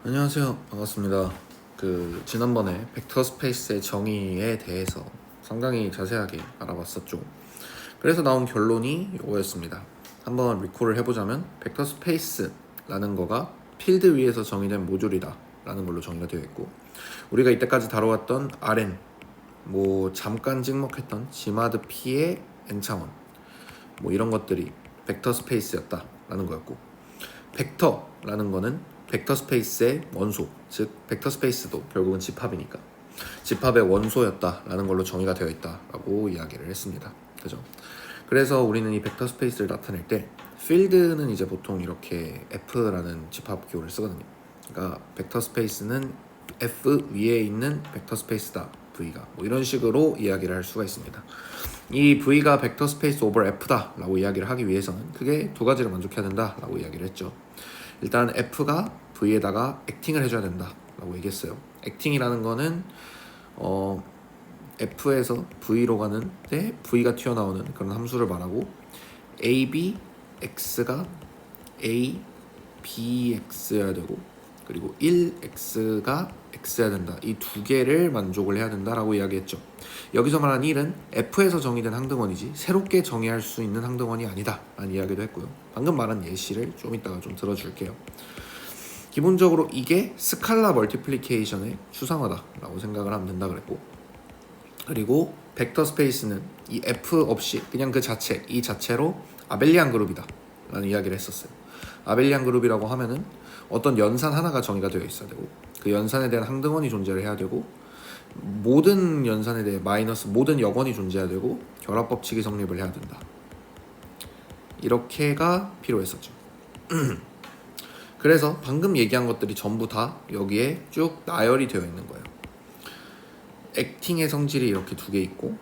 안녕하세요. 반갑습니다. 지난번에 벡터 스페이스의 정의에 대해서 상당히 자세하게 알아봤었죠. 그래서 나온 결론이 이거였습니다. 한번 리콜을 해보자면 벡터 스페이스라는 거가 필드 위에서 정의된 모듈이다 라는 걸로 정의가 되어 있고, 우리가 이때까지 다뤄왔던 Rn, 잠깐 찍먹했던 지마드 P의 n차원, 이런 것들이 벡터 스페이스였다 라는 거였고, 벡터라는 거는 벡터 스페이스의 원소, 즉 벡터 스페이스도 결국은 집합이니까 집합의 원소였다라는 걸로 정의가 되어 있다라고 이야기를 했습니다. 그죠? 그래서 우리는 이 벡터 스페이스를 나타낼 때 필드는 이제 보통 이렇게 F라는 집합 기호를 쓰거든요. 그러니까 벡터 스페이스는 F 위에 있는 벡터 스페이스다, V가 이런 식으로 이야기를 할 수가 있습니다. 이 V가 벡터 스페이스 오버 F다 라고 이야기를 하기 위해서는 크게 두 가지를 만족해야 된다 라고 이야기를 했죠. 일단 F가 V에다가 액팅을 해줘야 된다 라고 얘기했어요. 액팅이라는 거는 F에서 V로 가는데 V가 튀어나오는 그런 함수를 말하고, AB, X가 A, BX여야 되고, 그리고 1X가 X여야 된다. 이 두 개를 만족을 해야 된다라고 이야기했죠. 여기서 말한 1은 F에서 정의된 항등원이지 새롭게 정의할 수 있는 항등원이 아니다 라는 이야기도 했고요. 방금 말한 예시를 좀 이따가 좀 들어줄게요. 기본적으로 이게 스칼라 멀티플리케이션의 추상화다라고 생각을 하면 된다 그랬고, 그리고 벡터 스페이스는 이 F 없이 그냥 그 자체, 이 자체로 아벨리안 그룹이다 라는 이야기를 했었어요. 아벨리안 그룹이라고 하면은 어떤 연산 하나가 정의가 되어 있어야 되고, 그 연산에 대한 항등원이 존재를 해야 되고, 모든 연산에 대해 마이너스 모든 역원이 존재해야 되고, 결합 법칙이 성립을 해야 된다. 이렇게가 필요했었죠. 그래서 방금 얘기한 것들이 전부 다 여기에 쭉 나열이 되어 있는 거예요. 액팅의 성질이 이렇게 두 개 있고,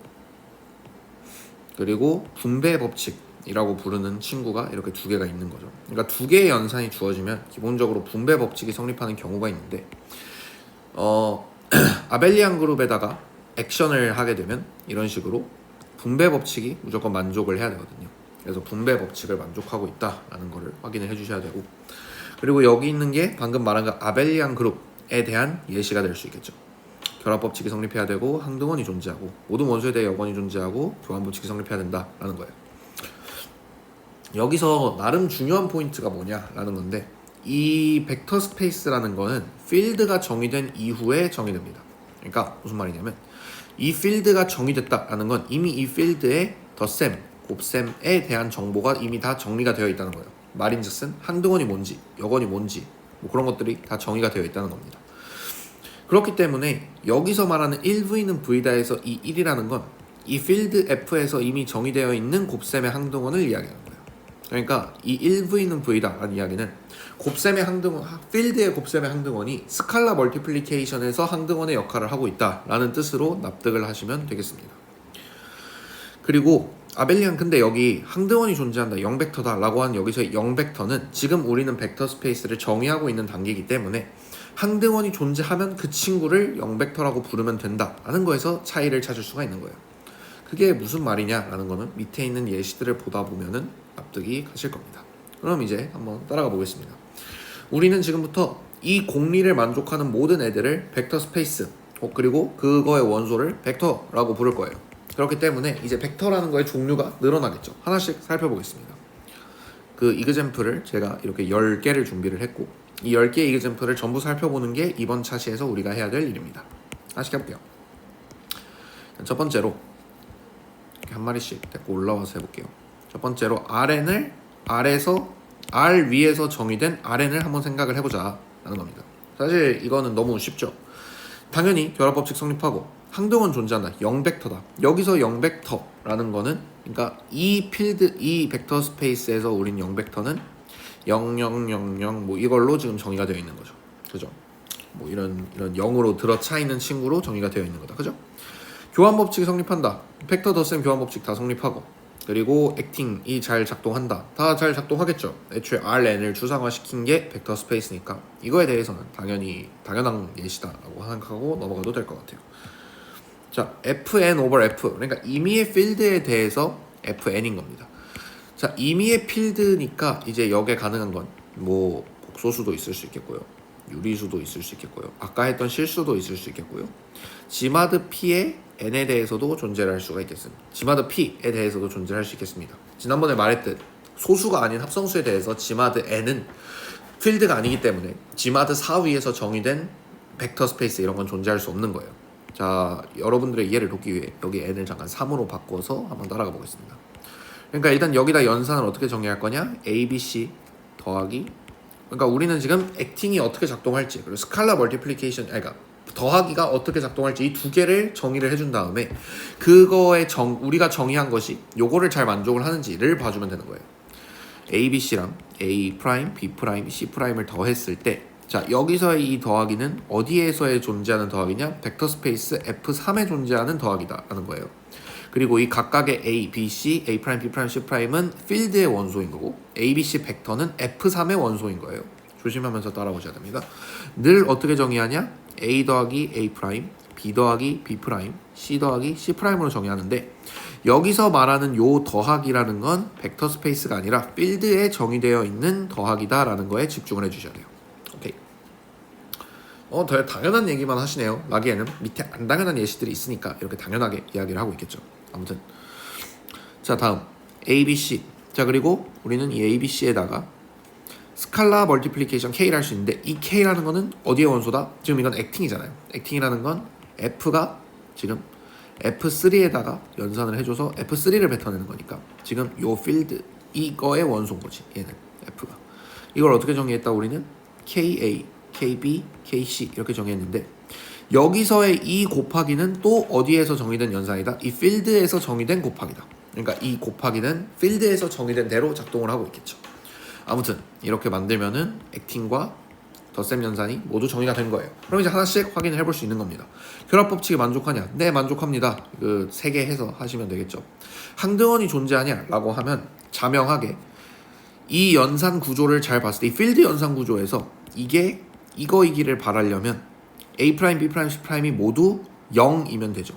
그리고 분배 법칙이라고 부르는 친구가 이렇게 두 개가 있는 거죠. 그러니까 두 개의 연산이 주어지면 기본적으로 분배 법칙이 성립하는 경우가 있는데, 아벨리안 그룹에다가 액션을 하게 되면 이런 식으로 분배 법칙이 무조건 만족을 해야 되거든요. 그래서 분배 법칙을 만족하고 있다라는 거를 확인을 해주셔야 되고, 그리고 여기 있는 게 방금 말한 그 아벨리안 그룹에 대한 예시가 될 수 있겠죠. 결합 법칙이 성립해야 되고, 항등원이 존재하고, 모든 원소에 대해 역원이 존재하고, 교환 법칙이 성립해야 된다라는 거예요. 여기서 나름 중요한 포인트가 뭐냐라는 건데, 이 벡터 스페이스라는 거는 필드가 정의된 이후에 정의됩니다. 그러니까 무슨 말이냐면, 이 필드가 정의됐다라는 건 이미 이 필드에 덧셈, 곱셈에 대한 정보가 이미 다 정리가 되어 있다는 거예요. 말인즉슨 항등원이 뭔지, 역원이 뭔지 그런 것들이 다 정의가 되어 있다는 겁니다. 그렇기 때문에 여기서 말하는 1V는 V다에서 이 1이라는 건 이 필드 F에서 이미 정의되어 있는 곱셈의 항등원을 이야기하는 거예요. 그러니까 이 1V는 V다라는 이야기는 곱셈의 항등원, 필드의 곱셈의 항등원이 스칼라 멀티플리케이션에서 항등원의 역할을 하고 있다라는 뜻으로 납득을 하시면 되겠습니다. 그리고 아벨리안, 근데 여기 항등원이 존재한다, 0벡터다 라고 한 여기서의 0벡터는 지금 우리는 벡터 스페이스를 정의하고 있는 단계이기 때문에 항등원이 존재하면 그 친구를 0벡터라고 부르면 된다라는 거에서 차이를 찾을 수가 있는 거예요. 그게 무슨 말이냐라는 거는 밑에 있는 예시들을 보다 보면은 납득이 가실 겁니다. 그럼 이제 한번 따라가 보겠습니다. 우리는 지금부터 이 공리를 만족하는 모든 애들을 벡터 스페이스, 그리고 그거의 원소를 벡터라고 부를 거예요. 그렇기 때문에 이제 벡터라는 거의 종류가 늘어나겠죠. 하나씩 살펴보겠습니다. 그 이그젬플을 제가 이렇게 10개를 준비를 했고, 이 10개의 이그젬플을 전부 살펴보는 게 이번 차시에서 우리가 해야 될 일입니다. 하나씩 해볼게요. 첫 번째로 이렇게 한 마리씩 데리고 올라와서 해볼게요. 첫 번째로 Rn을 R 위에서 정의된 Rn을 한번 생각을 해보자 라는 겁니다. 사실 이거는 너무 쉽죠. 당연히 결합법칙 성립하고 항등원 존재한다, 0벡터다. 여기서 0벡터라는 거는, 그러니까 이 필드, 이 벡터 스페이스에서 우린 0벡터는 0000 이걸로 지금 정의가 되어 있는 거죠. 그죠? 이런 0으로 들어차 있는 친구로 정의가 되어 있는 거다. 그죠? 교환 법칙이 성립한다. 벡터 덧셈 교환 법칙 다 성립하고, 그리고 액팅이 잘 작동한다. 다 잘 작동하겠죠. 애초에 Rn을 추상화시킨 게 벡터 스페이스니까 이거에 대해서는 당연한 예시다라고 생각하고 넘어가도 될 것 같아요. 자, Fn over F, 그러니까 임의의 필드에 대해서 Fn인 겁니다. 자, 임의의 필드니까 이제 역에 가능한 건 복소수도 있을 수 있겠고요. 유리수도 있을 수 있겠고요. 아까 했던 실수도 있을 수 있겠고요. 지마드 P의 N에 대해서도 존재를 할 수가 있겠습니다. 지마드 P에 대해서도 존재를 할 수 있겠습니다. 지난번에 말했듯 소수가 아닌 합성수에 대해서 지마드 N은 필드가 아니기 때문에 지마드 4 위에서 정의된 벡터 스페이스 이런 건 존재할 수 없는 거예요. 자, 여러분들의 이해를 돕기 위해 여기 N을 잠깐 3으로 바꿔서 한번 따라가 보겠습니다. 그러니까 일단 여기다 연산을 어떻게 정의할 거냐? A, B, C 더하기, 그러니까 우리는 지금 액팅이 어떻게 작동할지, 그리고 스칼라 멀티플리케이션, 그러니까 더하기가 어떻게 작동할지 이 두 개를 정의를 해준 다음에 그거에 우리가 정의한 것이 요거를 잘 만족을 하는지를 봐주면 되는 거예요. A, B, C랑 A 프라임, B 프라임, C 프라임을 더했을 때, 자, 여기서의 이 더하기는 어디에서의 존재하는 더하기냐? 벡터 스페이스 F3에 존재하는 더하기다라는 거예요. 그리고 이 각각의 A, B, C, A 프라임, B 프라임, C 프라임은 필드의 원소인 거고, A, B, C 벡터는 F3의 원소인 거예요. 조심하면서 따라오셔야 됩니다. 늘 어떻게 정의하냐? A 더하기 A 프라임, B 더하기 B 프라임, C 더하기 C 프라임으로 정의하는데, 여기서 말하는 요 더하기라는 건 벡터 스페이스가 아니라 필드에 정의되어 있는 더하기다라는 거에 집중을 해주셔야 돼요. 오케이. 더 당연한 얘기만 하시네요. 라기에는 밑에 안 당연한 예시들이 있으니까 이렇게 당연하게 이야기를 하고 있겠죠. 아무튼 자, 다음 A, B, C. 자, 그리고 우리는 이 A, B, C에다가 스칼라 멀티플리케이션 K를 할 수 있는데, 이 K라는 거는 어디의 원소다? 지금 이건 액팅이잖아요. 액팅이라는 건 F가 지금 F3에다가 연산을 해줘서 F3를 뱉어내는 거니까 지금 요 필드 이거의 원소인 거지. 얘는 F가. 이걸 어떻게 정의했다? 우리는 KA, KB, KC 이렇게 정의했는데, 여기서의 이 곱하기는 또 어디에서 정의된 연산이다? 이 필드에서 정의된 곱하기다. 그러니까 이 곱하기는 필드에서 정의된 대로 작동을 하고 있겠죠. 아무튼 이렇게 만들면은 액팅과 덧셈 연산이 모두 정의가 된 거예요. 그럼 이제 하나씩 확인을 해볼 수 있는 겁니다. 결합 법칙이 만족하냐? 네, 만족합니다. 그 3개 해서 하시면 되겠죠. 항등원이 존재하냐? 라고 하면 자명하게 이 연산 구조를 잘 봤을 때, 이 필드 연산 구조에서 이게 이거이기를 바라려면 A 프라임, B 프라임, C 프라임이 모두 0이면 되죠.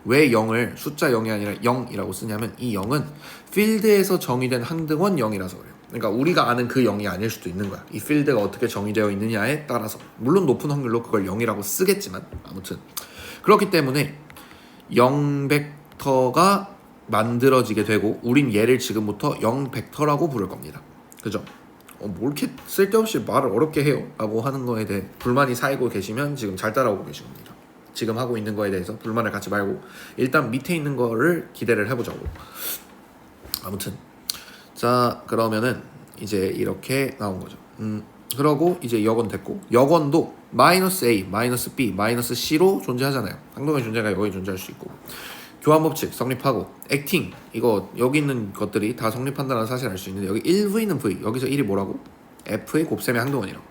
왜 0을 숫자 0이 아니라 0이라고 쓰냐면, 이 0은 필드에서 정의된 항등원 0이라서 그래요. 그러니까 우리가 아는 그 0이 아닐 수도 있는 거야. 이 필드가 어떻게 정의되어 있느냐에 따라서. 물론 높은 확률로 그걸 0이라고 쓰겠지만, 아무튼 그렇기 때문에 0벡터가 만들어지게 되고, 우린 얘를 지금부터 0벡터라고 부를 겁니다. 그죠? 뭐 이렇게 쓸데없이 말을 어렵게 해요? 라고 하는 거에 대해 불만이 쌓이고 계시면 지금 잘 따라오고 계신 겁니다. 지금 하고 있는 거에 대해서 불만을 갖지 말고 일단 밑에 있는 거를 기대를 해보자고. 아무튼 자, 그러면은 이제 이렇게 나온 거죠. 그러고 이제 여건 됐고, 여건도 마이너스 A, 마이너스 B, 마이너스 C로 존재하잖아요. 항등원의 존재가 여기 존재할 수 있고, 교환 법칙 성립하고, 액팅 이거 여기 있는 것들이 다 성립한다는 사실을 알 수 있는데, 여기 1V는 V, 여기서 1이 뭐라고? F의 곱셈의 항등원이라고.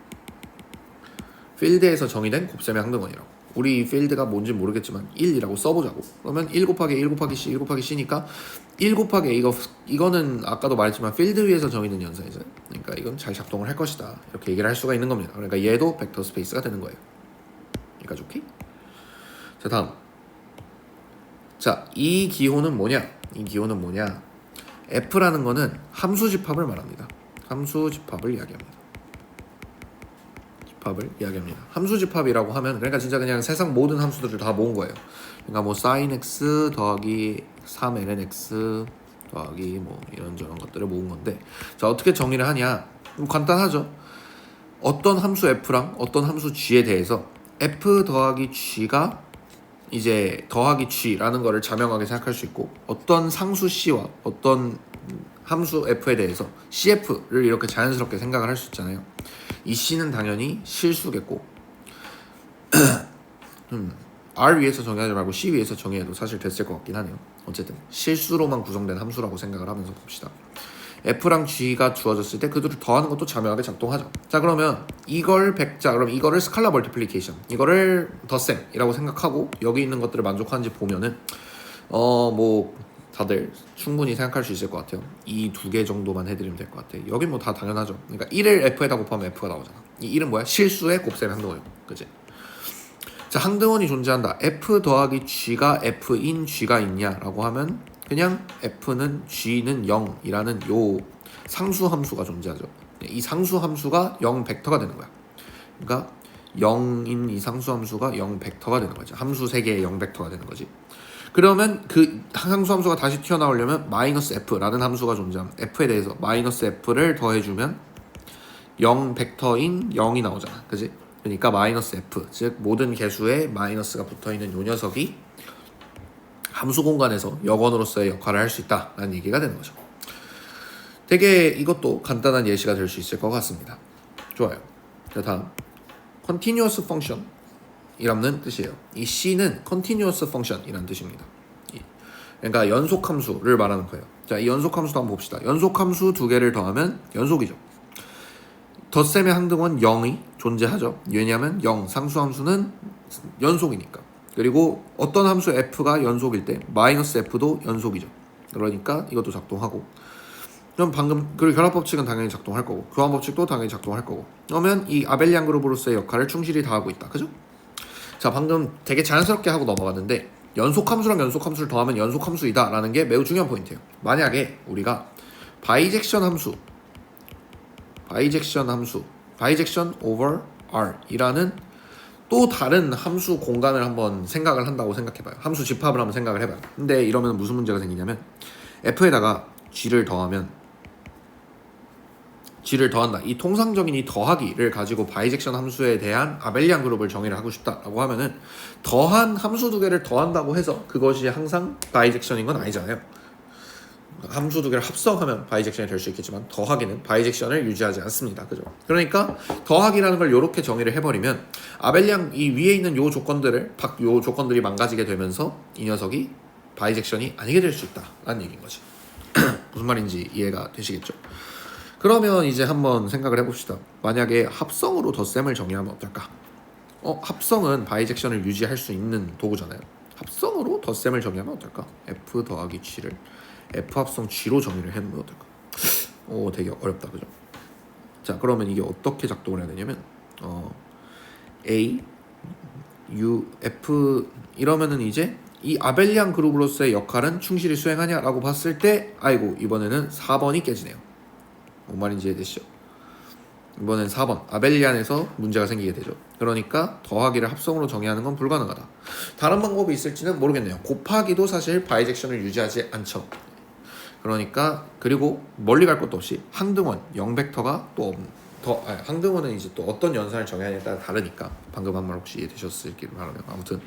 필드에서 정의된 곱셈의 항등원이라고. 우리 필드가 뭔지 모르겠지만 1이라고 써보자고. 그러면 1 곱하기 1 곱하기 C, 1 곱하기 C니까 1 곱하기 이거는 아까도 말했지만 필드 위에서 정의된 연산이죠. 그러니까 이건 잘 작동을 할 것이다. 이렇게 얘기를 할 수가 있는 겁니다. 그러니까 얘도 벡터 스페이스가 되는 거예요. 여기까지 오케이? 자, 다음. 자, 이 기호는 뭐냐? 이 기호는 뭐냐? F라는 거는 함수 집합을 말합니다. 함수 집합을 이야기합니다. 집합을 이야기합니다. 함수 집합이라고 하면, 그러니까 진짜 그냥 세상 모든 함수들을 다 모은 거예요. 그러니까 뭐 sin x 더하기 3lnx 더하기 뭐 이런저런 것들을 모은 건데, 자, 어떻게 정의를 하냐? 간단하죠. 어떤 함수 f랑 어떤 함수 g에 대해서 f 더하기 g가 이제 더하기 g라는 거를 자명하게 생각할 수 있고, 어떤 상수 c와 어떤 함수 f에 대해서 cf를 이렇게 자연스럽게 생각을 할 수 있잖아요. 이 c는 당연히 실수겠고 R 위에서 정의하지 말고 C 위에서 정의해도 사실 됐을 것 같긴 하네요. 어쨌든 실수로만 구성된 함수라고 생각을 하면서 봅시다. F랑 G가 주어졌을 때 그들을 더하는 것도 자명하게 작동하죠. 자, 그러면 이걸 그럼 이거를 스칼라 멀티플리케이션, 이거를 덧셈이라고 생각하고 여기 있는 것들을 만족하는지 보면은 뭐 다들 충분히 생각할 수 있을 것 같아요. 이 2개 정도만 해드리면 될 것 같아요. 여긴 뭐 다 당연하죠. 그러니까 1을 F에다 곱하면 F가 나오잖아. 이 1은 뭐야? 실수의 곱셈 항등원이고, 그치? 자, 항등원이 존재한다. F 더하기 G가 F인 G가 있냐라고 하면 그냥 F는 G는 0이라는 요 상수 함수가 존재하죠. 이 상수 함수가 0 벡터가 되는 거야. 그러니까 0인 이 상수함수가 0 벡터가 되는 거죠. 함수 3개의 0 벡터가 되는 거지. 그러면 그 상수함수가 다시 튀어나오려면 마이너스 f라는 함수가 존재함. f에 대해서 마이너스 f를 더해주면 0 벡터인 0이 나오잖아. 그지? 그러니까 마이너스 f, 즉 모든 개수에 마이너스가 붙어있는 요 녀석이 함수 공간에서 역원으로서의 역할을 할 수 있다라는 얘기가 되는 거죠. 되게 이것도 간단한 예시가 될 수 있을 것 같습니다. 좋아요. 자, 다음 continuous function 이라는 뜻이에요. 이 C는 continuous function이라는 뜻입니다. 그러니까 연속함수를 말하는 거예요. 자, 이 연속함수도 한번 봅시다. 연속함수 두 개를 더하면 연속이죠. 덧셈의 항등원 0이 존재하죠. 왜냐하면 0 상수함수는 연속이니까. 그리고 어떤 함수 f가 연속일 때 마이너스 f도 연속이죠. 그러니까 이것도 작동하고. 그럼 방금 그리고 결합법칙은 당연히 작동할 거고 교환법칙도 당연히 작동할 거고. 그러면 이 아벨리안 그룹으로서의 역할을 충실히 다하고 있다. 그죠? 자, 방금 되게 자연스럽게 하고 넘어갔는데 연속함수랑 연속함수를 더하면 연속함수이다 라는 게 매우 중요한 포인트예요. 만약에 우리가 바이젝션 over r 이라는 또 다른 함수 공간을 한번 생각을 한다고 생각해봐요. 함수 집합을 한번 생각을 해봐요. 근데 이러면 무슨 문제가 생기냐면 f에다가 g를 더한다. 이 통상적인 이 더하기를 가지고 바이젝션 함수에 대한 아벨리안 그룹을 정의를 하고 싶다라고 하면은 더한 함수 두 개를 더한다고 해서 그것이 항상 바이젝션인 건 아니잖아요. 함수 두 개를 합성하면 바이젝션이 될 수 있겠지만 더하기는 바이젝션을 유지하지 않습니다. 그죠? 그러니까 더하기라는 걸 이렇게 정의를 해버리면 아벨리안 이 위에 있는 요 조건들이 망가지게 되면서 이 녀석이 바이젝션이 아니게 될 수 있다라는 얘기인 거지. 무슨 말인지 이해가 되시겠죠? 그러면 이제 한번 생각을 해봅시다. 만약에 합성으로 덧셈을 정의하면 어떨까? 합성은 바이젝션을 유지할 수 있는 도구잖아요. 합성으로 덧셈을 정의하면 어떨까? f 더하기 g를 f 합성 g로 정의를 해놓으면 어떨까? 되게 어렵다, 그죠? 자, 그러면 이게 어떻게 작동을 해야 되냐면 a, u, f 이러면은 이제 이 아벨리안 그룹으로서의 역할은 충실히 수행하냐라고 봤을 때 아이고 이번에는 4번이 깨지네요. 뭔 말인지 이해되시죠? 이번엔 4번 아벨리안에서 문제가 생기게 되죠. 그러니까 더하기를 합성으로 정의하는 건 불가능하다. 다른 방법이 있을지는 모르겠네요. 곱하기도 사실 바이젝션을 유지하지 않죠. 그러니까 그리고 멀리 갈 것도 없이 항등원 0벡터가 항등원은 이제 또 어떤 연산을 정의하냐에 따라 다르니까 방금 한 말 혹시 이해되셨을지 바라며 아무튼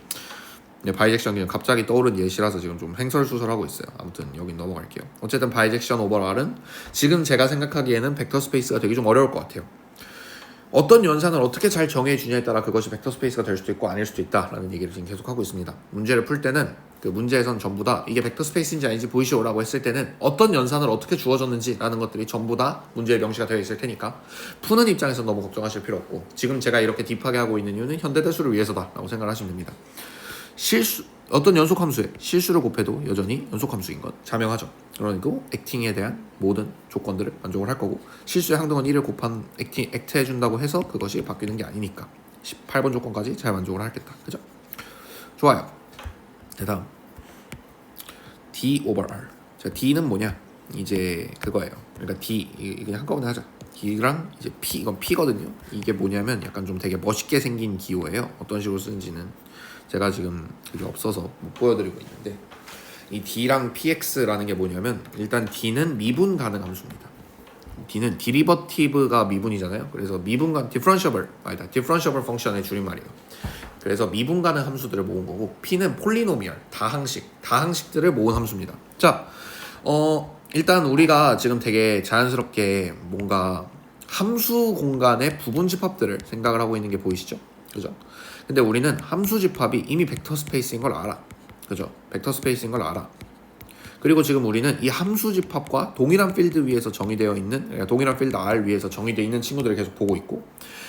바이젝션 그냥 갑자기 떠오른 예시라서 지금 좀 횡설수설하고 있어요. 아무튼 여긴 넘어갈게요. 어쨌든 바이젝션 오버 R은 지금 제가 생각하기에는 벡터 스페이스가 되게 좀 어려울 것 같아요. 어떤 연산을 어떻게 잘 정해주냐에 따라 그것이 벡터 스페이스가 될 수도 있고 아닐 수도 있다라는 얘기를 지금 계속하고 있습니다. 문제를 풀 때는 그 문제에선 전부 다 이게 벡터 스페이스인지 아닌지 보이시오라고 했을 때는 어떤 연산을 어떻게 주어졌는지라는 것들이 전부 다 문제에 명시가 되어 있을 테니까 푸는 입장에서 너무 걱정하실 필요 없고 지금 제가 이렇게 딥하게 하고 있는 이유는 현대대수를 위해서다라고 생각을 하시면 됩니다. 어떤 연속함수에 실수를 곱해도 여전히 연속함수인 것 자명하죠. 그러니까 액팅에 대한 모든 조건들을 만족을 할 거고 실수의 항등원 1을 곱한 액트 해준다고 해서 그것이 바뀌는 게 아니니까 18번 조건까지 잘 만족을 하겠다. 그죠? 좋아요. 다음 D over R. 자, D는 뭐냐? 이제 그거예요. 그러니까 D 그냥 한꺼번에 하자. D랑 이제 P 이건 P거든요. 이게 뭐냐면 약간 좀 되게 멋있게 생긴 기호예요. 어떤 식으로 쓰는지는 제가 지금 그게 없어서 못 보여드리고 있는데 이 D랑 PX라는 게 뭐냐면 일단 D는 미분 가능 함수입니다. D는 디리버티브가 미분이잖아요. 그래서 디퍼런셔블 펑션의 줄임말이에요. 그래서 미분 가능 함수들을 모은 거고 P는 폴리노미얼, 다항식들을 모은 함수입니다. 자, 일단 우리가 지금 되게 자연스럽게 뭔가 함수 공간의 부분 집합들을 생각을 하고 있는 게 보이시죠? 그죠? 근데 우리는 함수 집합이 이미 벡터 스페이스인 걸 알아. 그죠? 벡터 스페이스인 걸 알아. 그리고 지금 우리는 이 함수 집합과 동일한 필드 위에서 정의되어 있는, 그러니까 동일한 필드 R 위에서 정의되어 있는 친구들을 계속 보고 있고,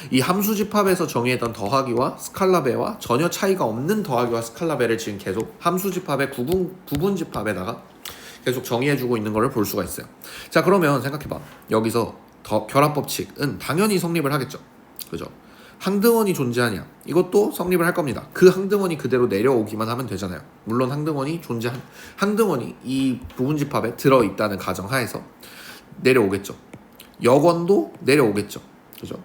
이 함수 집합에서 정의했던 더하기와 스칼라배와 전혀 차이가 없는 더하기와 스칼라배를 지금 계속 함수 집합의 구분 집합에다가 계속 정의해주고 있는 것을 볼 수가 있어요. 자, 그러면 생각해봐. 여기서 결합법칙은 당연히 성립을 하겠죠. 그죠? 항등원이 존재하냐? 이것도 성립을 할 겁니다. 그 항등원이 그대로 내려오기만 하면 되잖아요. 물론 항등원이 이 부분집합에 들어있다는 가정하에서 내려오겠죠. 역원도 내려오겠죠. 그죠?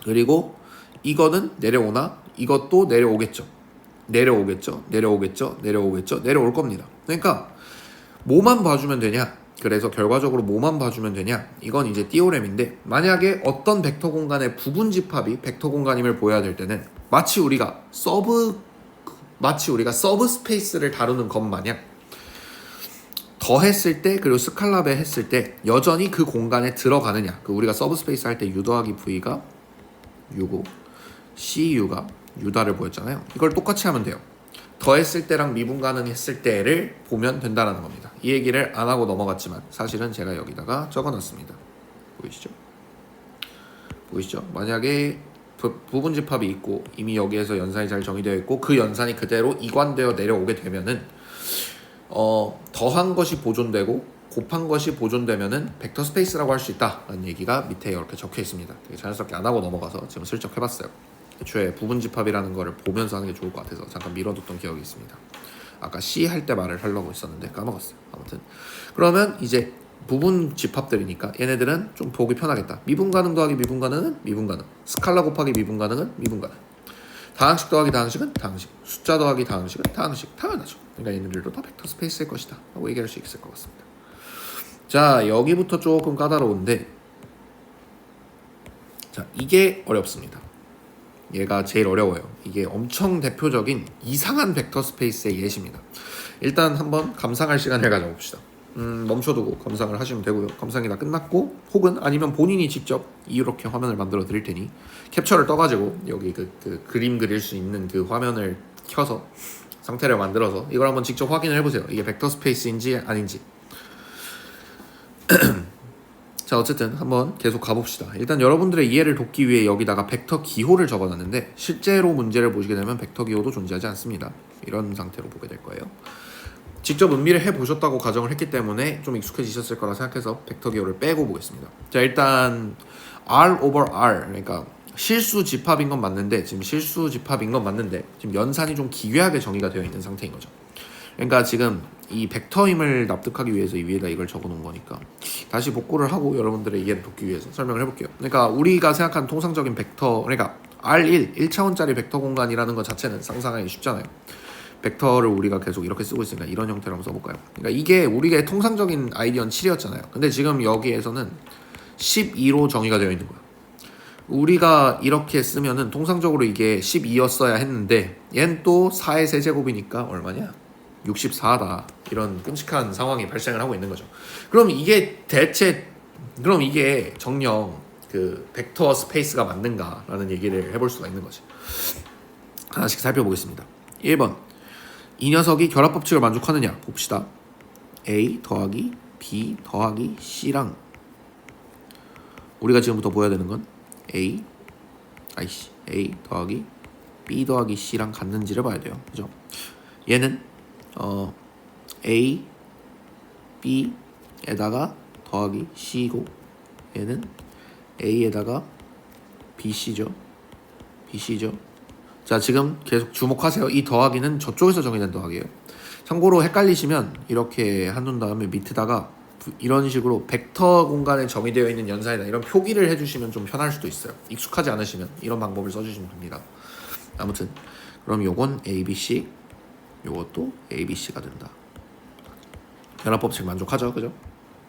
그리고 이거는 내려오나? 이것도 내려오겠죠. 내려올 겁니다. 그러니까 뭐만 봐주면 되냐? 그래서 결과적으로 뭐만 봐주면 되냐? 이건 이제 띠오렘인데, 만약에 어떤 벡터 공간의 부분 집합이 벡터 공간임을 보여야 될 때는 마치 우리가 서브 스페이스를 다루는 것 마냥 더했을 때 그리고 스칼라 배 했을 때 여전히 그 공간에 들어가느냐. 그 우리가 서브 스페이스 할 때 U 더하기 V가 U고 CU가 U다를 보였잖아요. 이걸 똑같이 하면 돼요. 더했을 때랑 미분 가능했을 때를 보면 된다는 겁니다. 이 얘기를 안 하고 넘어갔지만 사실은 제가 여기다가 적어놨습니다. 보이시죠? 만약에 부분 집합이 있고 이미 여기에서 연산이 잘 정의되어 있고 그 연산이 그대로 이관되어 내려오게 되면은 더한 것이 보존되고 곱한 것이 보존되면은 벡터 스페이스라고 할 수 있다라는 얘기가 밑에 이렇게 적혀 있습니다. 되게 자연스럽게 안 하고 넘어가서 지금 슬쩍 해봤어요. 애초에 부분 집합이라는 거를 보면서 하는 게 좋을 것 같아서 잠깐 미뤄뒀던 기억이 있습니다. 아까 C 할 때 말을 하려고 했었는데 까먹었어요. 아무튼 그러면 이제 부분 집합들이니까 얘네들은 좀 보기 편하겠다. 미분 가능 더하기 미분 가능은 미분 가능, 스칼라 곱하기 미분 가능은 미분 가능, 다항식 더하기 다항식은 다항식, 숫자 더하기 다항식은 다항식. 당연하죠. 그러니까 얘네들도 다 벡터 스페이스일 것이다 라고 얘기할 수 있을 것 같습니다. 자, 여기부터 조금 까다로운데, 자, 이게 어렵습니다. 얘가 제일 어려워요. 이게 엄청 대표적인 이상한 벡터 스페이스의 예시입니다. 일단 한번 감상할 시간을 가져봅시다. 멈춰두고 감상을 하시면 되고요. 감상이 다 끝났고 혹은 아니면 본인이 직접 이렇게 화면을 만들어 드릴 테니 캡처를 떠가지고 여기 그 그림 그릴 수 있는 그 화면을 켜서 상태를 만들어서 이걸 한번 직접 확인을 해보세요. 이게 벡터 스페이스인지 아닌지. 자, 어쨌든 한번 계속 가봅시다. 일단 여러분들의 이해를 돕기 위해 여기다가 벡터 기호를 적어놨는데 실제로 문제를 보시게 되면 벡터 기호도 존재하지 않습니다. 이런 상태로 보게 될 거예요. 직접 음미를 해보셨다고 가정을 했기 때문에 좀 익숙해지셨을 거라 생각해서 벡터 기호를 빼고 보겠습니다. 자, 일단 R over R, 그러니까 실수 집합인 건 맞는데 지금 지금 연산이 좀 기괴하게 정의가 되어 있는 상태인 거죠. 그러니까 지금 이 벡터임을 납득하기 위해서 이 위에다 이걸 적어놓은 거니까 다시 복구를 하고 여러분들의 이해를 돕기 위해서 설명을 해볼게요. 그러니까 우리가 생각하는 통상적인 벡터, 그러니까 R1, 1차원짜리 벡터 공간이라는 것 자체는 상상하기 쉽잖아요. 벡터를 우리가 계속 이렇게 쓰고 있으니까 이런 형태로 한번 써볼까요? 그러니까 이게 우리의 통상적인 아이디어는 7이었잖아요. 근데 지금 여기에서는 12로 정의가 되어 있는 거예요. 우리가 이렇게 쓰면은 통상적으로 이게 12였어야 했는데 얘는 또 4의 세제곱이니까 얼마냐? 64다. 이런 끔찍한 상황이 발생을 하고 있는 거죠. 그럼 이게 정녕 그 벡터 스페이스가 맞는가라는 얘기를 해볼 수가 있는 거죠. 하나씩 살펴보겠습니다. 1번, 이 녀석이 결합 법칙을 만족하느냐 봅시다. A 더하기 B 더하기 C랑 우리가 지금부터 보여야 되는 건 A 더하기 B 더하기 C랑 같는지를 봐야 돼요. 그죠? 얘는 A, B에다가 더하기 C고 얘는 A에다가 BC죠. 자, 지금 계속 주목하세요. 이 더하기는 저쪽에서 정의된 더하기예요. 참고로 헷갈리시면 이렇게 한눈 다음에 밑에다가 이런 식으로 벡터 공간에 정의되어 있는 연산이다 이런 표기를 해주시면 좀 편할 수도 있어요. 익숙하지 않으시면 이런 방법을 써주시면 됩니다. 아무튼 그럼 요건 ABC, 요것도 ABC가 된다. 연합법칙 만족하죠, 그죠?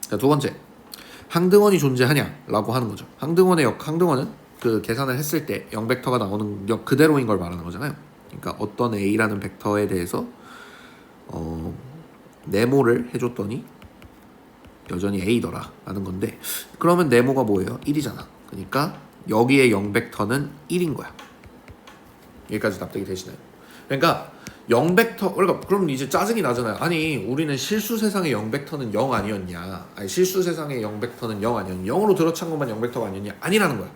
자, 두 번째, 항등원이 존재하냐라고 하는 거죠. 항등원은 그 계산을 했을 때 0벡터가 나오는 그대로인 걸 말하는 거잖아요. 그러니까 어떤 A라는 벡터에 대해서 네모를 해줬더니 여전히 A더라 라는 건데, 그러면 네모가 뭐예요? 1이잖아. 그러니까 여기에 0벡터는 1인 거야. 여기까지 납득이 되시나요? 그러니까 0벡터, 그럼 이제 짜증이 나잖아요. 아니, 우리는 실수 세상의 0벡터는 0 아니었냐? 아니, 실수 세상의 0벡터는 0 아니었냐? 0으로 들어찬 것만 0벡터가 아니었냐? 아니라는 거야.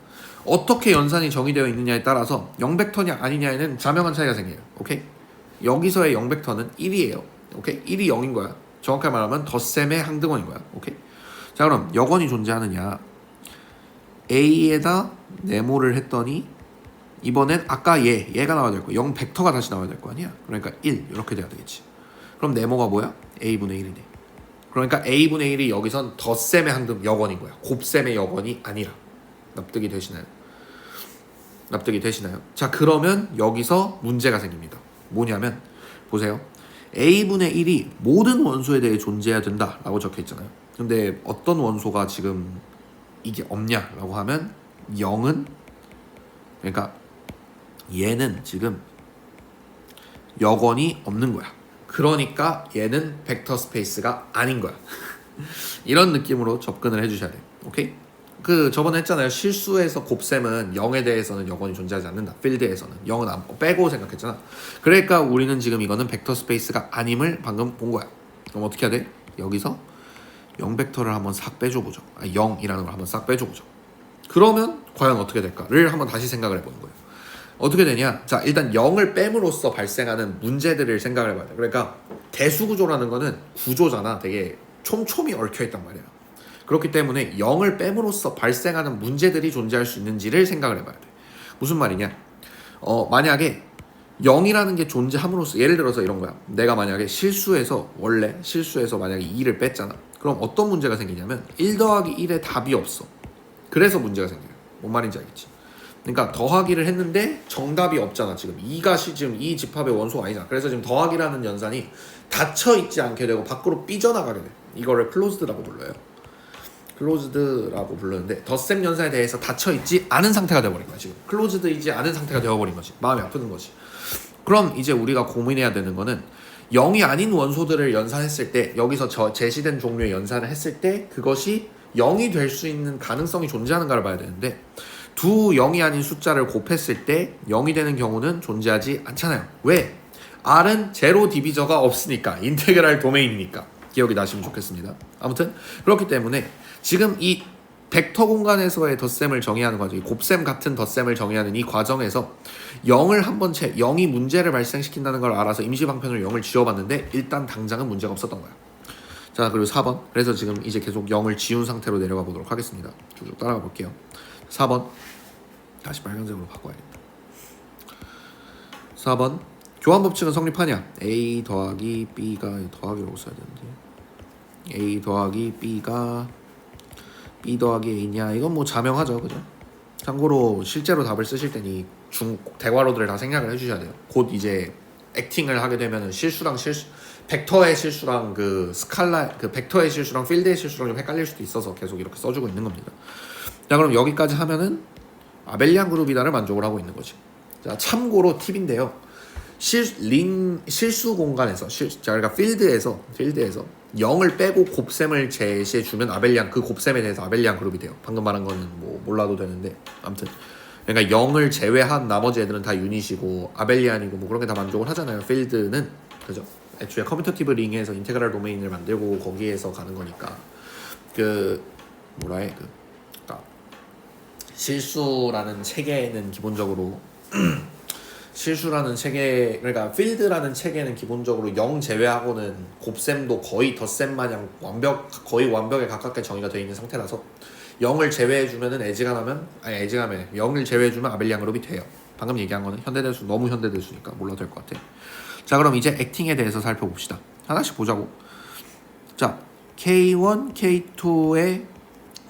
어떻게 연산이 정의되어 있느냐에 따라서 0벡터냐 아니냐에는 자명한 차이가 생겨요. 오케이? 여기서의 0벡터는 1이에요. 오케이? 1이 0인 거야. 정확하게 말하면 덧셈의 항등원인 거야. 오케이? 자, 그럼 역원이 존재하느냐? A에다 네모를 했더니 이번엔 아까 얘가 나와야 될 거야. 0 벡터가 다시 나와야 될 거 아니야. 그러니까 1 이렇게 돼야 되겠지. 그럼 네모가 뭐야? A분의 1이네. 그러니까 A분의 1이 여기선 덧셈의 항등 역원인 거야. 곱셈의 역원이 아니라. 납득이 되시나요? 납득이 되시나요? 자, 그러면 여기서 문제가 생깁니다. 뭐냐면 보세요. a분의 1이 모든 원소에 대해 존재해야 된다라고 적혀 있잖아요. 근데 어떤 원소가 지금 이게 없냐라고 하면 0은, 그러니까 얘는 지금 여건이 없는 거야. 그러니까 얘는 벡터 스페이스가 아닌 거야. 이런 느낌으로 접근을 해주셔야 돼요. 오케이? 그 저번에 했잖아요. 실수에서 곱셈은 0에 대해서는 여건이 존재하지 않는다. 필드에서는 0은 안 빼고 생각했잖아. 그러니까 우리는 지금 이거는 벡터 스페이스가 아님을 방금 본 거야. 그럼 어떻게 해야 돼? 여기서 0벡터를 한번 싹 빼줘보죠. 0이라는 걸 한번 싹 빼줘보죠. 그러면 과연 어떻게 될까를 한번 다시 생각을 해보는 거예요. 어떻게 되냐? 자, 일단 0을 뺨으로써 발생하는 문제들을 생각을 해봐야 돼. 그러니까 대수구조라는 거는 구조잖아. 되게 촘촘히 얽혀있단 말이야. 그렇기 때문에 0을 뺨으로써 발생하는 문제들이 존재할 수 있는지를 생각을 해봐야 돼. 무슨 말이냐? 만약에 0이라는 게 존재함으로써, 예를 들어서 이런 거야. 내가 만약에 실수해서 만약에 2를 뺐잖아. 그럼 어떤 문제가 생기냐면 1 더하기 1에 답이 없어. 그래서 문제가 생겨요. 뭔 말인지 알겠지? 그러니까 더하기를 했는데 정답이 없잖아. 지금 2가 지금 이 집합의 원소가 아니잖아. 그래서 지금 더하기라는 연산이 닫혀 있지 않게 되고 밖으로 삐져나가게 돼. 이거를 클로즈드라고 불러요. 클로즈드라고 부르는데 덧셈 연산에 대해서 닫혀 있지 않은 상태가 되어버린 거야. 지금 클로즈드이지 않은 상태가 되어버린 거지. 마음이 아프는 거지. 그럼 이제 우리가 고민해야 되는 거는 0이 아닌 원소들을 연산했을 때, 여기서 제시된 종류의 연산을 했을 때 그것이 0이 될 수 있는 가능성이 존재하는가를 봐야 되는데, 두 0이 아닌 숫자를 곱했을 때 0이 되는 경우는 존재하지 않잖아요. 왜? R은 제로 디비저가 없으니까, 인테그랄 도메인이니까. 기억이 나시면 좋겠습니다. 아무튼 그렇기 때문에 지금 이 벡터 공간에서의 덧셈을 정의하는 과정, 곱셈 같은 덧셈을 정의하는 이 과정에서 0을 한번 0이 문제를 발생시킨다는 걸 알아서 임시방편으로 0을 지워봤는데 일단 당장은 문제가 없었던 거야. 자, 그리고 4번. 그래서 지금 이제 계속 0을 지운 상태로 내려가 보도록 하겠습니다. 쭉 따라가 볼게요. 4번. 다시 빨간색으로 바꿔야겠다. 4번. 교환 법칙은 성립하냐? A 더하기 B가 더하기라고 써야 되는데, A 더하기 B가 B 더하기 A냐? 이건 뭐 자명하죠, 그죠? 참고로 실제로 답을 쓰실 때니 대괄호들을 다 생략을 해주셔야 돼요. 곧 이제 액팅을 하게 되면은 벡터의 실수랑 벡터의 실수랑 필드의 실수랑 좀 헷갈릴 수도 있어서 계속 이렇게 써주고 있는 겁니다. 자, 그럼 여기까지 하면은 아벨리안 그룹이다를 만족을 하고 있는 거지. 자, 참고로 팁인데요. 실수 공간에서, 그러니까 필드에서 0을 빼고 곱셈을 제시해주면 그 곱셈에 대해서 아벨리안 그룹이 돼요. 방금 말한 거는 뭐 몰라도 되는데, 아무튼 그러니까 0을 제외한 나머지 애들은 다 유닛이고 아벨리안이고 뭐 그런 게 다 만족을 하잖아요. 필드는, 그죠? 애초에 커뮤터티브 링에서 인테그랄 도메인을 만들고 거기에서 가는 거니까, 그러니까 실수라는 체계는 기본적으로 그러니까 필드라는 체계는 기본적으로 0 제외하고는 곱셈도 거의 덧셈 마냥 거의 완벽에 가깝게 정의가 되어 있는 상태라서 0을 제외해주면은 0을 제외해주면 아벨리안 그룹이 돼요. 방금 얘기한 거는 현대대수, 너무 현대대수니까 몰라도 될 것 같아. 자, 그럼 이제 액팅에 대해서 살펴봅시다. 하나씩 보자고. 자, K1, K2에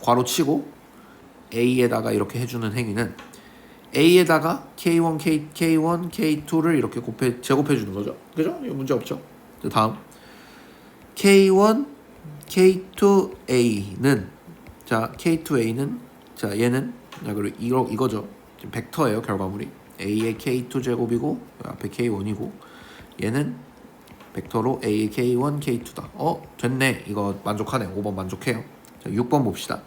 괄호 치고 A에다가 이렇게 해주는 행위는 A에다가 K1, K2를 이렇게 제곱해주는 거죠. 그죠? 이거 문제 없죠? 다음 K1, K2A는 자, 얘는 그리고 이거죠. 지금 벡터예요. 결과물이 A의 K2 제곱이고 앞에 K1이고, 얘는 벡터로 A의 K1, K2다. 됐네. 이거 만족하네. 5번 만족해요. 자, 6번 봅시다.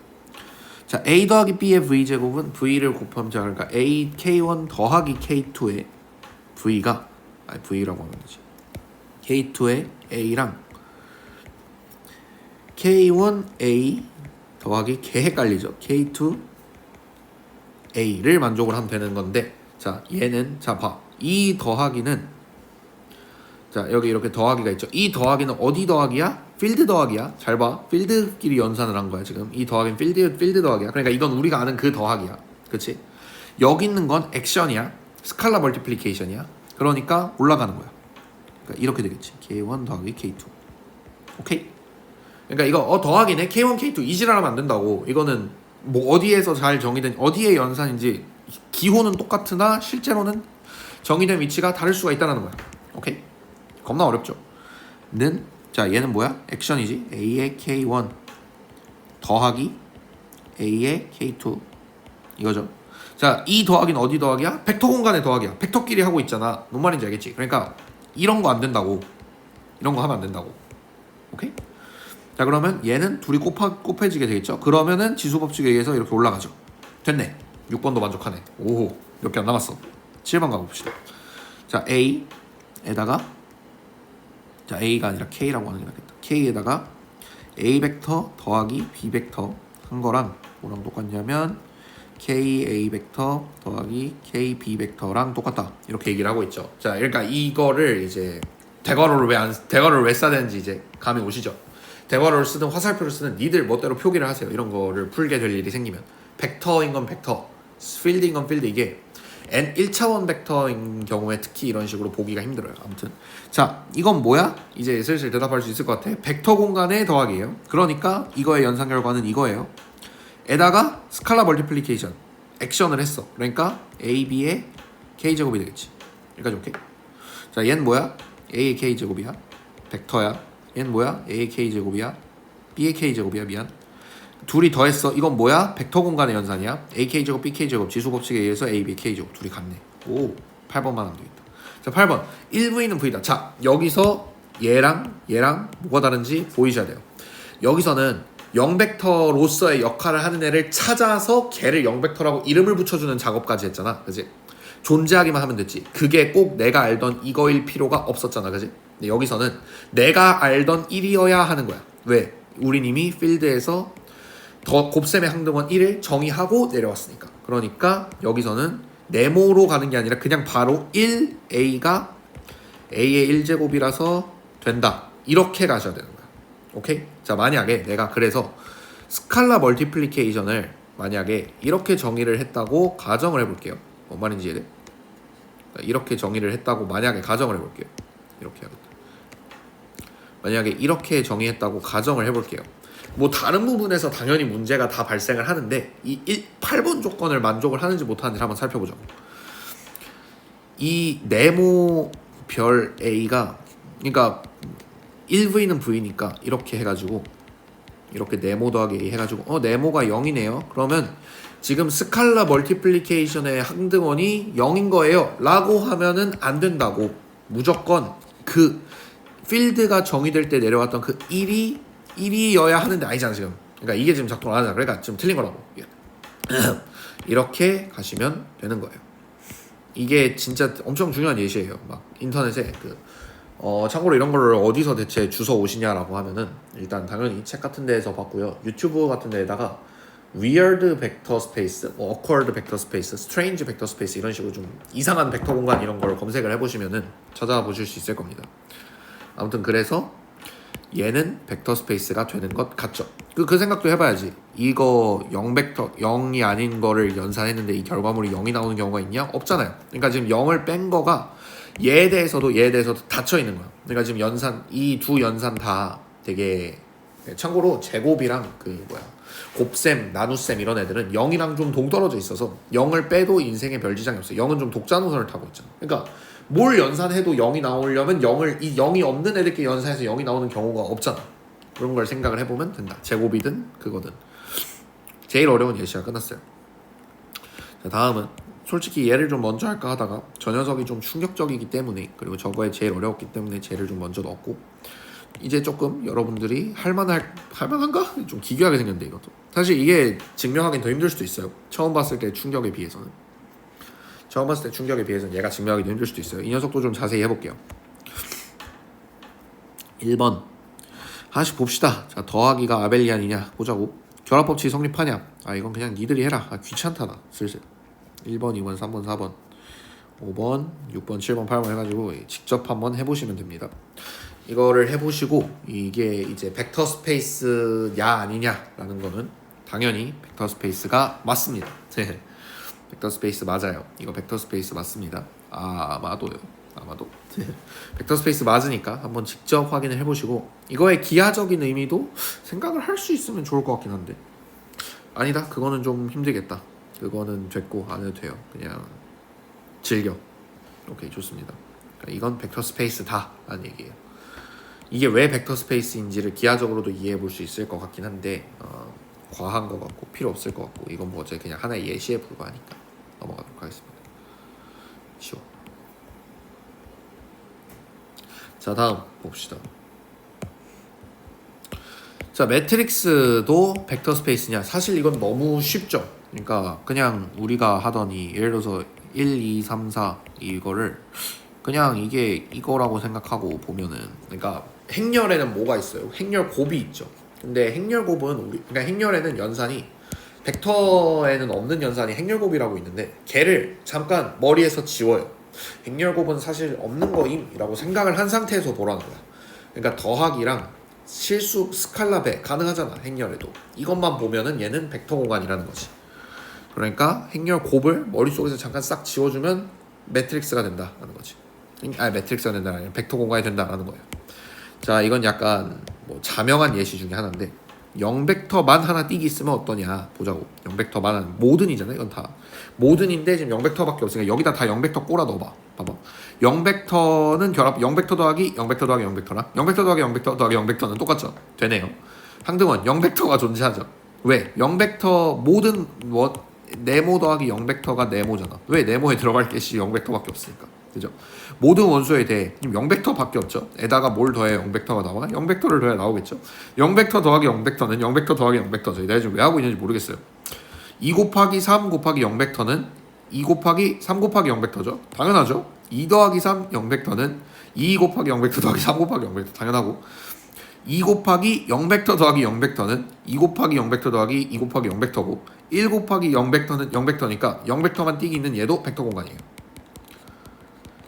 자, A 더하기 B의 V제곱은 V를 곱하면, 그러니까 A K1 더하기 K2의 V라고 하면 되지. K2의 A랑 K1A 더하기 개 헷갈리죠. K2A를 만족을 하면 되는 건데, 자, 얘는, 자, 봐. 이 더하기는, 자, 여기 이렇게 더하기가 있죠. 이 더하기는 어디 더하기야? 필드 더하기야. 잘 봐. 필드끼리 연산을 한 거야, 지금. 이 더하기는 필드 더하기야. 그러니까 이건 우리가 아는 그 더하기야. 그치? 여기 있는 건 액션이야. 스칼라 멀티플리케이션이야. 그러니까 올라가는 거야. 그러니까 이렇게 되겠지. K1 더하기 K2. 오케이? 그러니까 이거 더하기네. K1, K2 이지랄하면 안 된다고. 이거는 뭐 어디에서 잘 정의된, 어디의 연산인지 기호는 똑같으나 실제로는 정의된 위치가 다를 수가 있다는 거야. 오케이? 겁나 어렵죠. 는 자 얘는 뭐야? 액션이지. A의 K1 더하기 A의 K2 이거죠. 자, 이 더하기는 어디 더하기야? 벡터 공간의 더하기야. 벡터끼리 하고 있잖아. 뭔 말인지 알겠지? 그러니까 이런 거 안 된다고. 이런 거 하면 안 된다고. 오케이? 자, 그러면 얘는 둘이 곱해지게 되겠죠? 그러면은 지수법칙에 의해서 이렇게 올라가죠. 됐네. 6번도 만족하네. 오, 몇 개 안 남았어. 7번 가봅시다. 자, A에다가 자, A가 아니라 K라고 하는 게 낫겠다. K에다가 A 벡터 더하기 B 벡터 한 거랑 뭐랑 똑같냐면 KA 벡터 더하기 KB 벡터랑 똑같다. 이렇게 얘기를 하고 있죠. 자, 그러니까 이거를 이제 대괄호를 왜 써야 되는지 이제 감이 오시죠. 대괄호를 쓰든 화살표를 쓰든 니들 멋대로 표기를 하세요. 이런 거를 풀게 될 일이 생기면 벡터인 건 벡터, 필드인 건 필드. 이게 n 1차원 벡터인 경우에 특히 이런 식으로 보기가 힘들어요. 아무튼 자, 이건 뭐야? 이제 슬슬 대답할 수 있을 것 같아. 벡터 공간의 더하기예요. 그러니까 이거의 연산 결과는 이거예요. 에다가 스칼라 멀티플리케이션 액션을 했어. 그러니까 AB의 K제곱이 되겠지. 여기까지 오케이? 자, 얘는 뭐야? A의 K제곱이야. 벡터야. 얘는 뭐야? A의 K제곱이야. B의 K제곱이야. 미안. 둘이 더했어. 이건 뭐야? 벡터 공간의 연산이야. AK제곱, BK제곱 지수법칙에 의해서 A, B, K제곱 둘이 같네. 오, 8번만 하면 되겠다. 자, 8번 1V는 V다. 자, 여기서 얘랑 뭐가 다른지 보이셔야 돼요. 여기서는 0벡터로서의 역할을 하는 애를 찾아서 걔를 0벡터라고 이름을 붙여주는 작업까지 했잖아. 그지? 존재하기만 하면 됐지. 그게 꼭 내가 알던 이거일 필요가 없었잖아. 그지? 근데 여기서는 내가 알던 1이어야 하는 거야. 왜? 우린 이미 필드에서 더 곱셈의 항등원 1을 정의하고 내려왔으니까. 그러니까 여기서는 네모로 가는 게 아니라 그냥 바로 1A가 A의 1제곱이라서 된다. 이렇게 가셔야 되는 거야. 오케이? 자, 만약에 내가 그래서 스칼라 멀티플리케이션을 만약에 이렇게 정의를 했다고 가정을 해볼게요. 뭔 말인지 이해돼? 이렇게 정의를 했다고 만약에 가정을 해볼게요. 이렇게 하겠다. 만약에 이렇게 정의했다고 가정을 해볼게요. 뭐 다른 부분에서 당연히 문제가 다 발생을 하는데 이 8번 조건을 만족을 하는지 못하는지 한번 살펴보죠. 이 네모 별 A가 그러니까 1V는 V니까 이렇게 해가지고 이렇게 네모 더하기 A 해가지고 네모가 0이네요. 그러면 지금 스칼라 멀티플리케이션의 항등원이 0인 거예요 라고 하면은 안 된다고. 무조건 그 필드가 정의될 때 내려왔던 그 1이어야 하는데 아니잖아 지금. 그러니까 이게 지금 작동을 안 하잖아. 그러니까 지금 틀린 거라고. 이렇게 가시면 되는 거예요. 이게 진짜 엄청 중요한 예시예요. 막 인터넷에 참고로 이런 거를 어디서 대체 주워 오시냐라고 하면은 일단 당연히 책 같은 데에서 봤고요. 유튜브 같은 데에다가 weird vector space, awkward vector space, strange vector space 이런 식으로 좀 이상한 벡터 공간 이런 걸 검색을 해보시면은 찾아보실 수 있을 겁니다. 아무튼 그래서 얘는 벡터 스페이스가 되는 것 같죠. 그 생각도 해봐야지. 이거 0벡터 0이 아닌 거를 연산했는데 이 결과물이 0이 나오는 경우가 있냐? 없잖아요. 그러니까 지금 0을 뺀 거가 얘에 대해서도 닫혀 있는 거야. 그러니까 지금 이 두 연산 다 되게 참고로 제곱이랑 곱셈, 나눗셈 이런 애들은 0이랑 좀 동떨어져 있어서 0을 빼도 인생에 별 지장이 없어요. 0은 좀 독자 노선을 타고 있잖아. 그러니까 뭘 연산해도 0이 나오려면 0이 없는 애들끼리 연산해서 0이 나오는 경우가 없잖아. 그런 걸 생각을 해보면 된다. 제곱이든 그거든. 제일 어려운 예시가 끝났어요. 자, 다음은 솔직히 얘를 좀 먼저 할까 하다가 저 녀석이 좀 충격적이기 때문에 그리고 저거에 제일 어려웠기 때문에 쟤를 좀 먼저 넣었고 이제 조금 여러분들이 할만한가? 좀 기괴하게 생겼는데 이것도 사실 이게 증명하기는 더 힘들 수도 있어요. 처음 봤을 때 충격에 비해서는 얘가 증명하기 도 힘들 수도 있어요. 이 녀석도 좀 자세히 해볼게요. 1번 하나씩 봅시다. 자, 더하기가 아벨리안이냐 보자고. 결합법칙이 성립하냐? 이건 그냥 니들이 해라. 귀찮다 나 슬슬. 1번, 2번, 3번, 4번, 5번, 6번, 7번, 8번 해가지고 직접 한번 해보시면 됩니다. 이거를 해보시고 이게 이제 벡터 스페이스냐 아니냐라는 거는 당연히 벡터 스페이스가 맞습니다. 벡터 스페이스 맞아요. 이거 벡터 스페이스 맞습니다. 아마도 벡터 스페이스 맞으니까 한번 직접 확인을 해보시고 이거의 기하적인 의미도 생각을 할 수 있으면 좋을 것 같긴 한데 아니다. 그거는 좀 힘들겠다. 그거는 됐고 안 해도 돼요. 그냥 즐겨. 오케이, 좋습니다. 그러니까 이건 벡터 스페이스다 라는 얘기예요. 이게 왜 벡터 스페이스인지를 기하적으로도 이해해 볼 수 있을 것 같긴 한데 과한 것 같고 필요 없을 것 같고, 이건 뭐 어차피 그냥 하나의 예시에 불과하니까 넘어가도록 하겠습니다. 쉬워. 자, 다음 봅시다. 자, 매트릭스도 벡터 스페이스냐? 사실 이건 너무 쉽죠. 그러니까 그냥 우리가 하던 예를 들어서 1, 2, 3, 4 이거를 그냥 이게 이거라고 생각하고 보면은, 그러니까 행렬에는 뭐가 있어요? 행렬 곱이 있죠. 근데 행렬 곱은 그러니까 행렬에는 연산이, 벡터에는 없는 연산이 행렬 곱이라고 있는데 걔를 잠깐 머리에서 지워요. 행렬 곱은 사실 없는 거임이라고 생각을 한 상태에서 보라는 거야. 그러니까 더하기랑 실수 스칼라 배 가능하잖아. 행렬에도 이것만 보면은 얘는 벡터 공간이라는 거지. 그러니까 행렬 곱을 머릿속에서 잠깐 싹 지워주면 매트릭스가 된다라는 거지. 매트릭스가 된다는 아니라 벡터 공간이 된다라는 거예요. 자, 이건 약간 뭐 자명한 예시 중에 하나인데 0벡터만 하나 띄기 있으면 어떠냐 보자고. 0벡터만 하나 모든이잖아. 이건 다 모든인데 지금 0벡터밖에 없으니까 여기다 다 0벡터 꼬라 넣어봐. 봐봐. 0벡터는 결합 0벡터 더하기 0벡터 더하기 0벡터랑 0벡터 더하기 0벡터 더하기 0벡터는 똑같죠. 되네요. 항등원 0벡터가 존재하죠. 왜? 0벡터 모든 네모 더하기 0벡터가 네모잖아. 왜? 네모에 들어갈 게 0벡터밖에 없으니까. 그죠? 모든 원소에 대해 0벡터밖에 없죠. 에다가 뭘 더해 0벡터가 나와? 0벡터를 더해 나오겠죠. 0벡터 더하기 0벡터는 0벡터 더하기 0벡터죠. 내가 지금 왜 하고 있는지 모르겠어요. 2 곱하기 3 곱하기 0벡터는 2 곱하기 3 곱하기 0벡터죠. 당연하죠. 2 더하기 3 0벡터는 2 곱하기 0벡터 더하기 3 곱하기 0벡터 당연하고, 2 곱하기 0벡터 더하기 0벡터는 2 곱하기 0벡터 더하기 2 곱하기 0벡터고, 1 곱하기 0벡터는 0벡터니까 0벡터만 띄기 있는 얘도 벡터 공간이에요.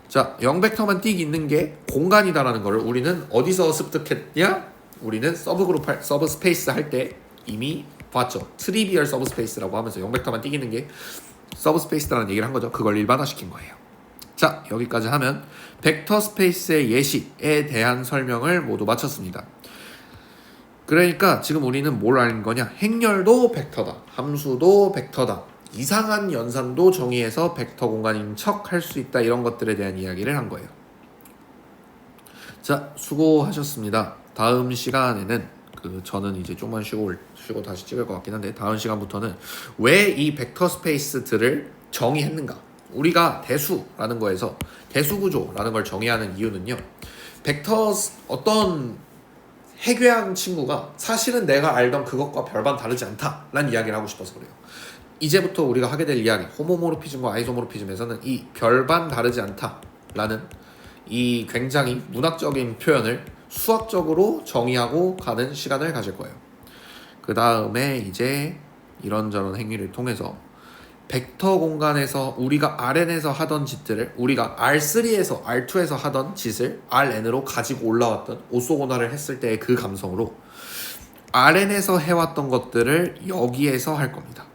자, 0벡터만 띄기 있는 게 공간이다라는 거를 우리는 어디서 습득했냐? 우리는 서브 스페이스 할 때 이미 봤죠. 트리비얼 서브 스페이스라고 하면서 0벡터만 띄기 있는 게 서브 스페이스라는 얘기를 한 거죠. 그걸 일반화시킨 거예요. 자, 여기까지 하면 벡터 스페이스의 예시에 대한 설명을 모두 마쳤습니다. 그러니까 지금 우리는 뭘 아는 거냐? 행렬도 벡터다. 함수도 벡터다. 이상한 연산도 정의해서 벡터 공간인 척 할 수 있다. 이런 것들에 대한 이야기를 한 거예요. 자, 수고하셨습니다. 다음 시간에는 저는 이제 좀만 쉬고 다시 찍을 것 같긴 한데, 다음 시간부터는 왜 이 벡터 스페이스들을 정의했는가? 우리가 대수라는 거에서 대수구조라는 걸 정의하는 이유는요, 벡터 어떤 해괴한 친구가 사실은 내가 알던 그것과 별반 다르지 않다라는 이야기를 하고 싶어서 그래요. 이제부터 우리가 하게 될 이야기, 호모모르피즘과 아이소모르피즘에서는 이 별반 다르지 않다라는 이 굉장히 문학적인 표현을 수학적으로 정의하고 가는 시간을 가질 거예요. 그 다음에 이제 이런저런 행위를 통해서 벡터 공간에서 우리가 RN에서 하던 짓들을, 우리가 R3에서 R2에서 하던 짓을 RN으로 가지고 올라왔던 오소고나를 했을 때의 그 감성으로 RN에서 해왔던 것들을 여기에서 할 겁니다.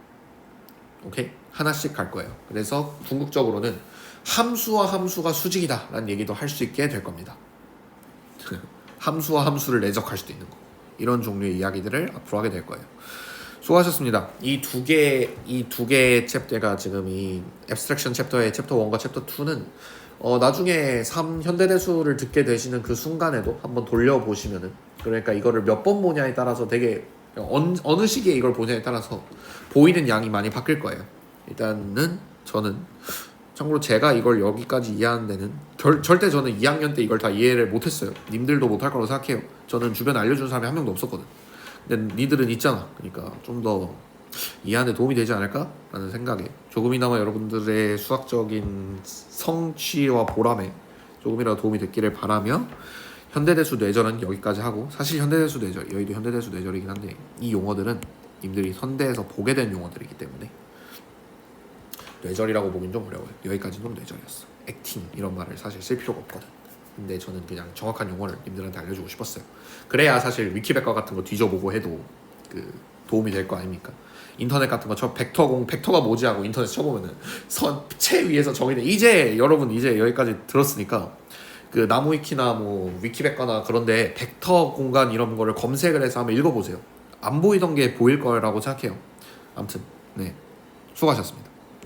오케이? 하나씩 갈 거예요. 그래서 궁극적으로는 함수와 함수가 수직이다 라는 얘기도 할 수 있게 될 겁니다. 함수와 함수를 내적할 수도 있는 거. 이런 종류의 이야기들을 앞으로 하게 될 거예요. 수고하셨습니다. 이 두 개의 챕터가 지금 이 앱스트랙션 챕터의 챕터 1과 챕터 2는 나중에 현대대수를 듣게 되시는 그 순간에도 한번 돌려보시면은, 그러니까 이거를 몇 번 보냐에 따라서 되게 어느 시기에 이걸 보냐에 따라서 보이는 양이 많이 바뀔 거예요. 일단은 저는 참고로 제가 이걸 여기까지 이해하는 데는 절대 저는 2학년 때 이걸 다 이해를 못했어요. 님들도 못할 거라고 생각해요. 저는 주변에 알려주는 사람이 한 명도 없었거든. 근데 니들은 있잖아. 그러니까 좀 더 이해하는 데 도움이 되지 않을까? 라는 생각에 조금이나마 여러분들의 수학적인 성취와 보람에 조금이라도 도움이 됐기를 바라며, 현대대수 뇌절은 여기까지 하고, 사실 현대대수 뇌절, 여의도 현대대수 뇌절이긴 한데 이 용어들은 님들이 현대에서 보게 된 용어들이기 때문에 뇌절이라고 보긴 좀 어려워요. 여기까지는 좀 뇌절이었어. 액팅 이런 말을 사실 쓸 필요가 없거든. 근데 저는 그냥 정확한 용어를 님들한테 알려주고 싶었어요. 그래야 사실 위키백과 같은 거 뒤져보고 해도 도움이 될 거 아닙니까? 인터넷 같은 거 벡터가 뭐지 하고 인터넷 쳐보면은 채 위에서 정의된, 이제 여러분 이제 여기까지 들었으니까 나무 위키나 뭐 위키백과나 그런데 벡터 공간 이런 거를 검색을 해서 한번 읽어보세요. 안 보이던 게 보일 거라고 생각해요. 아무튼 네, 수고하셨습니다.